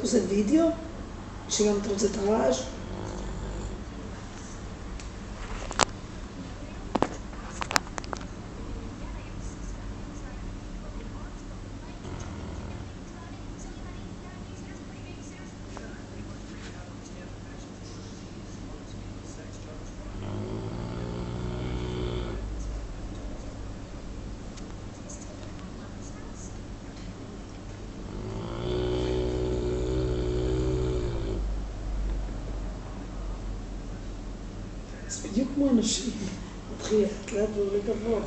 זה וידאו, שגם אתה רוצה את הרעש. זה בדיוק כמו אנשים, מתחיל לאט לאט ולגבור.